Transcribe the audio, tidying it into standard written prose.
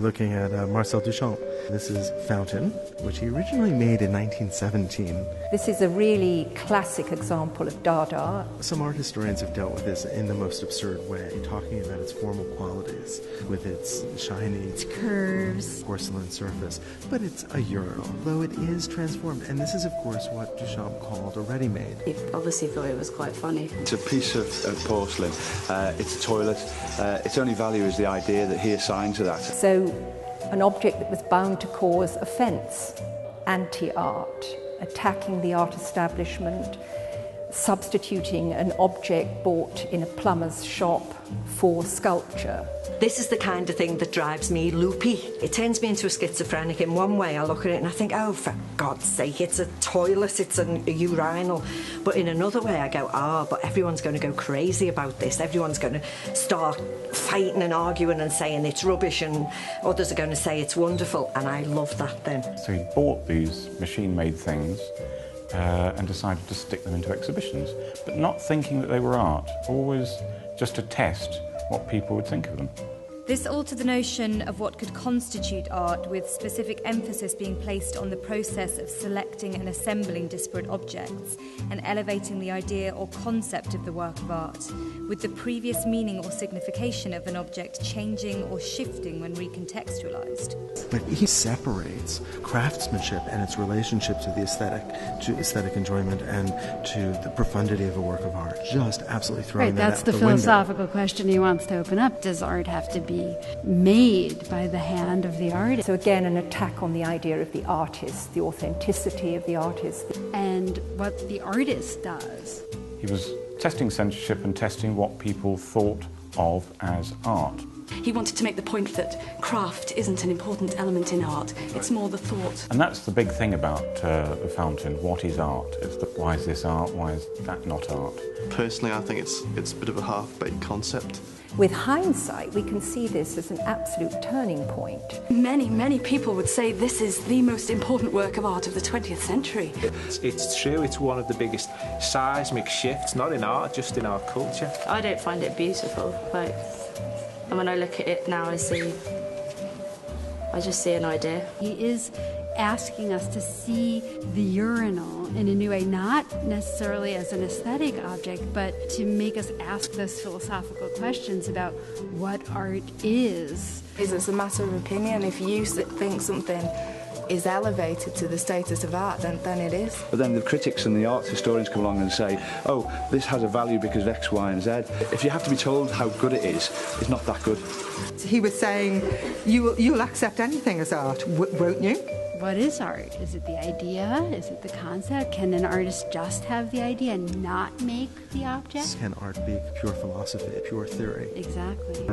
looking at Marcel Duchamp. This is Fountain, which he originally made in 1917. This is a really classic example of Dada. Some art historians have dealt with this in the most absurd way, talking about its formal qualities, with its shiny, its curves, porcelain surface. But it's a urinal, though it is transformed. And this is, of course, what Duchamp called a ready-made. He obviously thought it was quite funny. It's a piece of porcelain. It's a toilet. Its only value is the idea that he assigned to that. So, an object that was bound to cause offence, anti-art, attacking the art establishment, substituting an object bought in a plumber's shop for sculpture. This is the kind of thing that drives me loopy. It turns me into a schizophrenic. In one way, I look at it and I think, oh, for God's sake, it's a toilet, it's a urinal. But in another way, I go, but everyone's going to go crazy about this. Everyone's going to start fighting and arguing and saying it's rubbish, and others are going to say it's wonderful. And I love that then. So he bought these machine-made things and decided to stick them into exhibitions, but not thinking that they were art, always just to test what people would think of them. This altered the notion of what could constitute art, with specific emphasis being placed on the process of selecting and assembling disparate objects and elevating the idea or concept of the work of art, with the previous meaning or signification of an object changing or shifting when recontextualized. But he separates craftsmanship and its relationship to the aesthetic enjoyment and to the profundity of a work of art. Just absolutely throwing that out the window. That's the philosophical question he wants to open up. Does art have to be made by the hand of the artist? So again, an attack on the idea of the artist, the authenticity of the artist. And what the artist does. He was testing censorship and testing what people thought of as art. He wanted to make the point that craft isn't an important element in art, it's more the thought. And that's the big thing about the Fountain. What is art? It's why is this art? Why is that not art? Personally, I think it's a bit of a half-baked concept. With hindsight, we can see this as an absolute turning point. Many people would say this is the most important work of art of the 20th century. It's true, it's one of the biggest seismic shifts, not in art, just in our culture. I don't find it beautiful, and when I look at it now, I just see an idea. He is asking us to see the urinal in a new way, not necessarily as an aesthetic object, but to make us ask those philosophical questions about what art is. It's a matter of opinion. If you think something is elevated to the status of art, then it is. But then the critics and the art historians come along and say, oh, this has a value because of X, Y and Z. If you have to be told how good it is, it's not that good. He was saying, you'll accept anything as art, won't you? What is art? Is it the idea? Is it the concept? Can an artist just have the idea and not make the object? Can art be pure philosophy, pure theory? Exactly.